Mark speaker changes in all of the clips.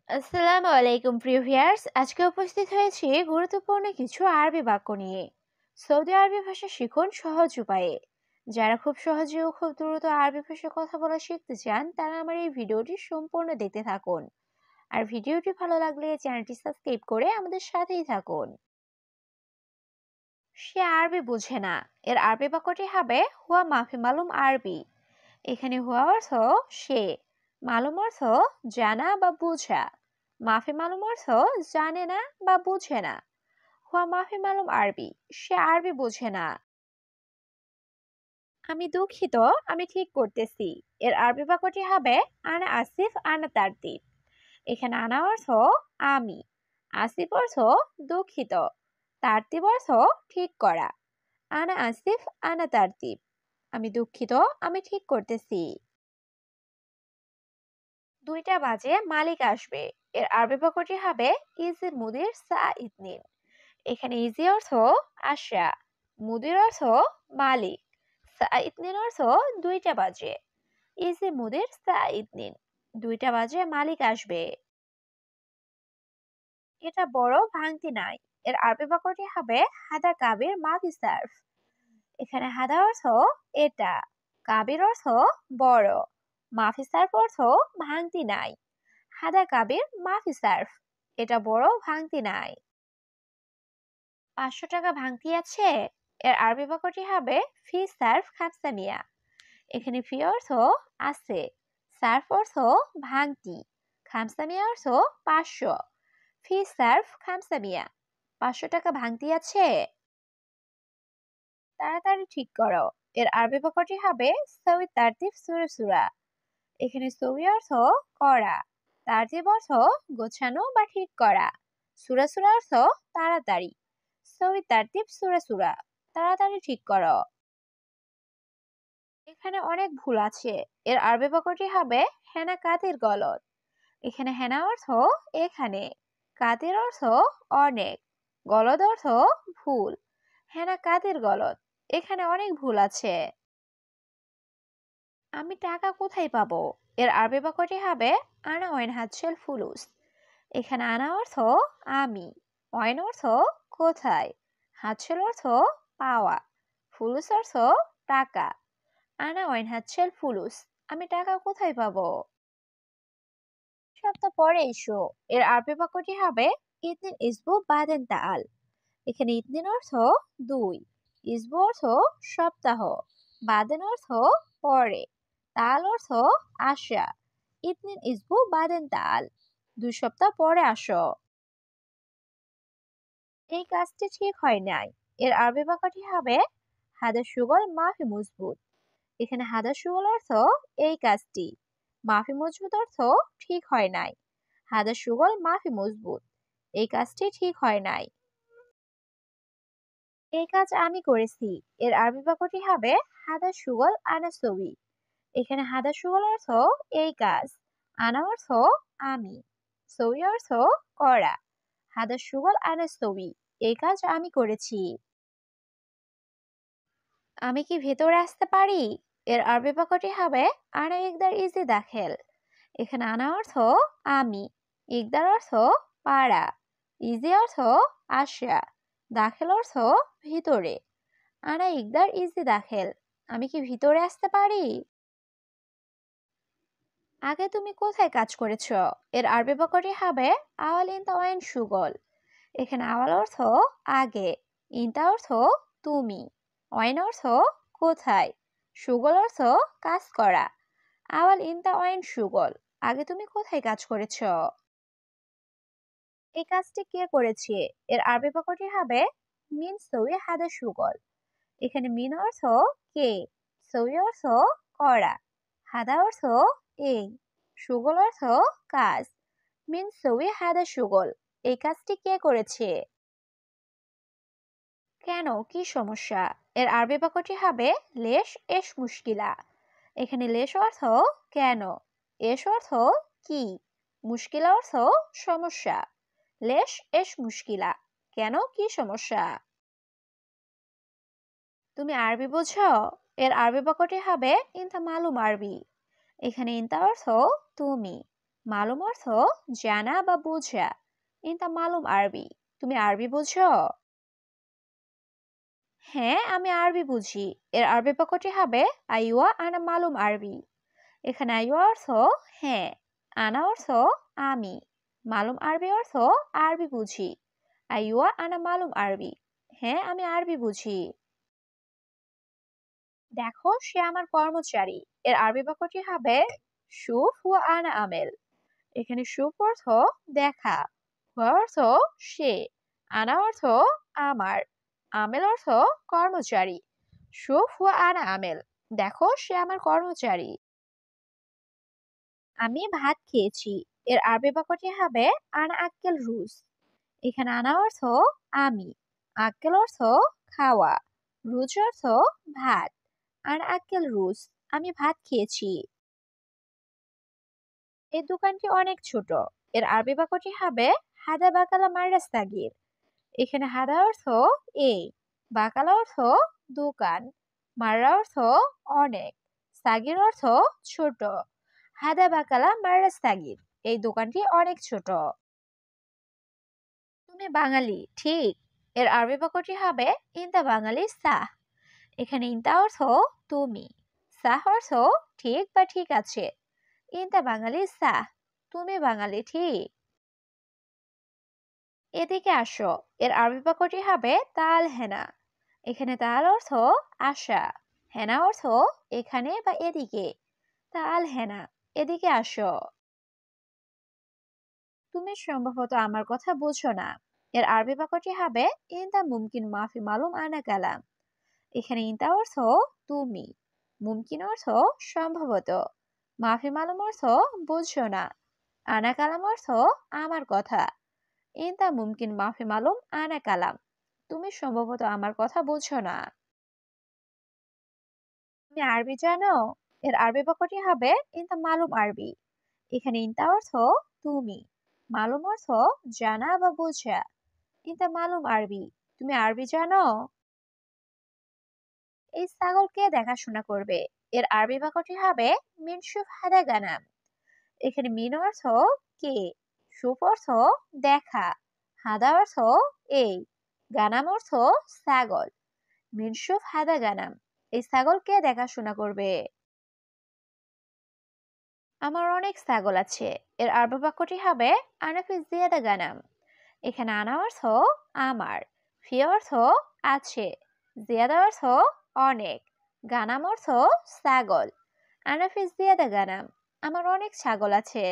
Speaker 1: আসসালামু আলাইকুম প্রিয় ভিউয়ার্স, আজকে উপস্থিত হয়েছি গুরুত্বপূর্ণ কিছু আরবি বাক্য নিয়ে। সৌদি আরবি ভাষা শিখুন সহজ উপায়ে। যারা খুব সহজে ও খুব দ্রুত আরবি ভাষায় কথা বলা শিখতে চান তারা আমার এই ভিডিওটি সম্পূর্ণ দেখতে থাকুন। আর ভিডিওটি ভালো লাগলে চ্যানেলটি সাবস্ক্রাইব করে আমাদের সাথেই থাকুন। সে আরবি বোঝে না, এর আরবি বাক্যটি হবে হুয়া মাফি মালুম আরবি। এখানে হুয়া অর্থ সে, মালুম অর্থ জানা বা বোঝা, মাফি মালুম অর্থ জানে না বা বুঝে না। হুয়া মাফি মালুম আরবি, সে আরবি বোঝে না। আমি দুঃখিত, আমি ঠিক করতেছি। এর আরবি বাক্যটি হবে আনা আসিফ আনা তারতিব। এখানে আনা অর্থ আমি, আসিফ অর্থ দুঃখিত, তারতিব অর্থ ঠিক করা। আনা আসিফ আনা তারতিব, আমি দুঃখিত, আমি ঠিক করতেছি। 2টা বাজে মালিক আসবে। এর আরবি বাক্যটি হবে ইজি মুদির সা ইতনিন। এখানে ইজি অর্থ আসা, মুদির অর্থ মালিক, সা ইতনিন অর্থ 2টা বাজে। ইজি মুদির সা ইতনিন, 2টা বাজে মালিক আসবে। এটা বড় ভাঙতি নাই। এর আরবি বাক্যটি হবে হাদা কাবির মাফি সার্ফ। এখানে হাদা অর্থ এটা, কাবির অর্থ বড়, মাফি সার্ফ অর্থ ভাঙতি নাই। হাদা কাবির মাফি সার্ফ, এটা বড় ভাঙতি নাই। 500 টাকা ভাঙতি আছে। এর আরবি বাক্যটি হবে ফি সার্ফ খামসামিয়া। এখানে ফি অর্থ আছে, সার্ফ অর্থ ভাঙতি, খামসামিয়া অর্থ 500। ফি সার্ফ খামসামিয়া, 500 টাকা ভাঙতি আছে। তাড়াতাড়ি ঠিক করো। এর আরবি বাক্যটি হবে সউই তারতিব সুরা সুরা। এখানে সউই অর্থ করা, তারতিব অর্থ গোছানো বা ঠিক করা, সুরা সুরা অর্থ তাড়াতাড়ি। সউই তারতিব সুরা সুরা, তাড়াতাড়ি ঠিক করো। এখানে অনেক ভুল আছে। এর আরবি বাক্যটি হবে হেনা কাতির গলত। এখানে হেনা অর্থ এখানে, কাতির অর্থ অনেক, গলদ অর্থ ভুল। হেনা কাতির গলত, এখানে অনেক ভুল আছে। আমি টাকা কোথায় পাবো। এর আরবি বাক্যটি হবে আনা ওয়াইন হাতছেল ফুলুস। এখানে আনা অর্থ আমি, ওয়াইন অর্থ কোথায়, হাতছেল অর্থ পাওয়া, ফুলুস অর্থ টাকা। আনা ওয়াইন হাতছেল ফুলুস, আমি টাকা কোথায় পাবো। সপ্তাহ পরে এসো। এর আরবি বাক্যটি হবে ইতনিন ইসবু বাদেন তাআল। এখানে ইতনিন অর্থ 2, ইসবু অর্থ সপ্তাহ, বাদেন অর্থ পরে, তাল অর্থ আসা। ইতনিন ইসবু বাদেন তাল, 2 সপ্তাহ পরে আসো। এই কাজটি ঠিক হয় নাই। এর আরবি বাক্যটি হবে হাদা সুগল মাফি মজবুত। এখানে হাদা সুগল অর্থ এই কাজটি, মাফি মজবুত অর্থ ঠিক হয় নাই। হাদা সুগল মাফি মজবুত, এই কাজটি ঠিক হয় নাই। এই কাজ আমি করেছি। এর আরবি বাক্যটি হবে হাদা সুগল আনা সবি। এখানে হাদা সুগল অর্থ এই কাজ, আনা অর্থ আমি, সবি অর্থ করা। হাদা সুগল আনা সবি, এই কাজ আমি করেছি। আমি কি ভেতরে আসতে পারি। এর আরবি বাক্যটি হবে আনা ইকদার ইজি দাখেল। এখানে আনা অর্থ আমি, ইকদার অর্থ পারা, ইজি অর্থ আসা, দাখেল অর্থ ভিতরে। আনা ইকদার ইজি দাখেল, আমি কি ভিতরে আসতে পারি। আগে তুমি কোথায় কাজ করেছো। এর আরবি বাক্যটি হবে আওয়াল ইনতা ওয়াইন সুগল। এখানে আওয়াল অর্থ আগে, ইনতা অর্থ তুমি, ওয়াইন অর্থ কোথায়, সুগল অর্থ কাজ করা। আওয়াল ইনতা ওয়াইন সুগল, আগে তুমি কোথায় কাজ করেছো। এই কাজটি কে করেছে। এর আরবি বাক্যটি হবে মিন সউই হাদা সুগল। এখানে মিন অর্থ কে, সউই অর্থ করা, হাদা অর্থ এই, সুগল অর্থ কাজ। মিন সউই হাদা সুগল, এই কাজটি কে করেছে। কেন, কি সমস্যা। এর আরবি বাক্যটি হবে লেশ এশ মুশকিলা। এখানে লেশ অর্থ কেন, এশ অর্থ কি, মুশকিলা অর্থ সমস্যা। লেশ এশ মুশকিলা, কেন কি সমস্যা। তুমি আরবি বোঝো। এর আরবি বাক্যটি হবে ইনতা মালুম আরবি। এখানে ইনতা অর্থ তুমি, মালুম অর্থ জানা বা বোঝা। ইনতা মালুম আরবি, তুমি আরবি বুঝো? হ্যাঁ, আমি আরবি বুঝি। এর আরবি বাক্যটি হবে আইওয়া আনা মালুম আরবি। এখানে আইওয়া অর্থ হ্যাঁ, আনা অর্থ আমি, মালুম আরবি অর্থ আরবি বুঝি। আইওয়া আনা মালুম আরবি, হ্যাঁ আমি আরবি বুঝি। দেখো সে আমার কর্মচারী। এর আরবি বাক্যটি হবে শুফ হুয়া আনা আমেল। এখানে শুফ অর্থ দেখা, হুয়া অর্থ সে, আনা অর্থ আমার, আমেল অর্থ কর্মচারী। শুফ হুয়া আনা আমেল, দেখো সে আমার কর্মচারী। আমি ভাত খেয়েছি। এর আরবি বাক্যটি হবে আনা আক্কেল রুজ। এখানে আনা অর্থ আমি, আক্কেল অর্থ খাওয়া, রুজ অর্থ ভাত। আনা আক্কেল রুজ, আমি ভাত খেয়েছি। এই দোকানটি অনেক ছোট। এর আরবি বাক্যটি হবে হাদা বাকালা মার্রাস তাগির। এখানে হাদা অর্থ এই, বাকালা অর্থ দোকান, মাররা অর্থ অনেক, সাগির অর্থ ছোট। হাদা বাকালা মার্রাস তাগির, এই দোকানটি অনেক ছোট। তুমি বাঙালি ঠিক। এর আরবি বাক্যটি হবে ইনতা বাঙালি সাহ। এখানে ইনতা অর্থ তুমি, সাহ অর্থ ঠিক বা ঠিক আছে। ইনতা বাঙালি সাহ, তুমি বাঙালি ঠিক। এদিকে আসো। এর আরবি বাক্যটি হবে তাল হেনা। এখানে তাল অর্থ আসা, হেনা অর্থ এখানে বা এদিকে। তাল হেনা, এদিকে আসো। তুমি সম্ভবত আমার কথা বুঝো না। এর আরবি বাক্যটি হবে ইনতা মুমকিন মাফি মালুম আনা কালাম। এখানে ইনতা অর্থ তুমি, মুমকিন অর্থ সম্ভবত, মাফি মালুম অর্থ বুঝছো না, আনা কালাম অর্থ আমার কথা। ইনতা মুমকিন মাফি মালুম আনা কালাম, তুমি সম্ভবত আমার কথা বুঝছো না। তুমি আরবি জানো? এর আরবি বাক্যটি হবে ইনতা মালুম আরবি। এখানে ইনতা অর্থ তুমি, মালুম অর্থ জানা বা বোঝা। ইনতা মালুম আরবি, তুমি আরবি জানো? এই ছাগল কে দেখাশোনা করবে? এর আরবি বাক্যটি হবে মিনশুফ হাদা গানাম। এখানে মিন অর্থ কে, সুপ অর্থ দেখা, হাদা অর্থ এই, গানাম অর্থ ছাগল। মিনশুফ হাদা গানাম, এই ছাগল কে দেখাশোনা করবে? আমার অনেক ছাগল আছে। এর আরবি বাক্যটি হবে আনাফি জিয়াদা গানাম। এখানে আনা অর্থ আমার, ফি অর্থ আছে, জিয়াদা অর্থ অনেক, গানাম অর্থ ছাগল। আনাফি জিয়াদা গানাম, আমার অনেক ছাগল আছে।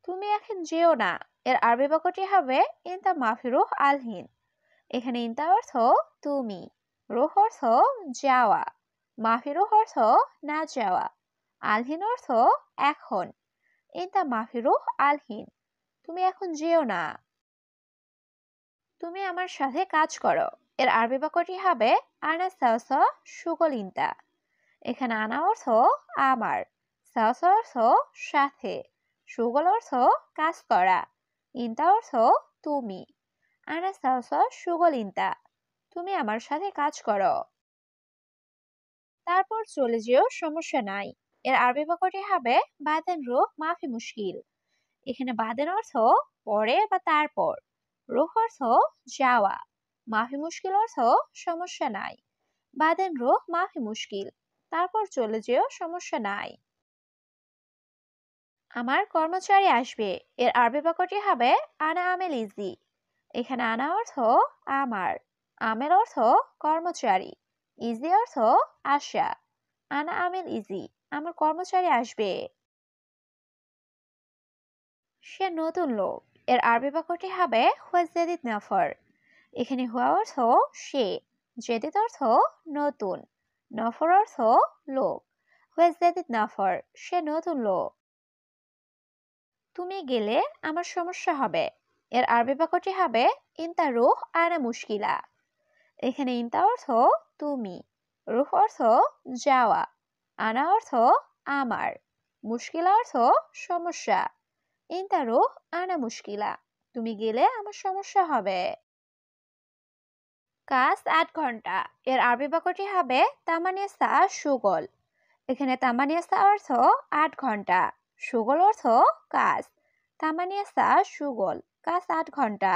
Speaker 1: তুমি এখন যেও না। এর আরবি বাক্যটি হবে ইনতা মাফিরুহ আলহিন। এখানে ইনতা অর্থ তুমি, রুহ অর্থ যাওয়া, মাফিরুহ অর্থ না যাওয়া, আলহিন অর্থ এখন। ইনতা মাফিরুহ আলহিন, তুমি এখন যেও না। তুমি আমার সাথে কাজ করো। এর আরবি বাক্যটি হবে আনা সাওসা সুগল ইনতা। এখানে আনা অর্থ আমার, সাওসা অর্থ সাথে, সুগল অর্থ কাজ করা, ইনতা অর্থ তুমি। আনা সাওসা সুগল ইনতা, তুমি আমার সাথে কাজ করো। তারপর চলে যেও, সমস্যা নাই। এর আরবি বাক্যটি হবে বাদেন রুহ মাফি মুশকিল। এখানে বাদেন অর্থ পরে বা তারপর, রুহ অর্থ যাওয়া, মাফি মুশকিল অর্থ সমস্যা নাই। বাদেন রুহ মাফি মুশকিল, তারপর চলে যেও, সমস্যা নাই। আমার কর্মচারী আসবে। এর আরবি বাক্যটি হবে আনা আমেল ইজি। এখানে আনা অর্থ আমার, আমেল অর্থ কর্মচারী, ইজি অর্থ আসা। আনা আমেল ইজি, আমার কর্মচারী আসবে। সে নতুন লোক। এর আরবি বাক্যটি হবে হুয়া জেদিদ নাফর। এখানে হুয়া অর্থ সে, জেদিদ অর্থ নতুন, নফর অর্থ লোক। হুয়া জেদিদ নাফর, সে নতুন লোক। তুমি গেলে আমার সমস্যা হবে। এর আরবি বাক্যটি হবে ইনতা রুহ আনা মুশকিলা। এখানে ইনতা অর্থ তুমি, রুহ অর্থ যাওয়া, আনা অর্থ আমার, মুশকিলা অর্থ সমস্যা। ইনতা রুহ আনা মুশকিলা, তুমি গেলে আমার সমস্যা হবে। কাজ 8 ঘন্টা। এর আরবি বাক্যটি হবে তামানিয়া সা সুগল। এখানে তামানিয়া সা অর্থ 8 ঘন্টা, সুগল অর্থ কাজ। তামানিয়াসা সুগল, কাজ 8 ঘন্টা।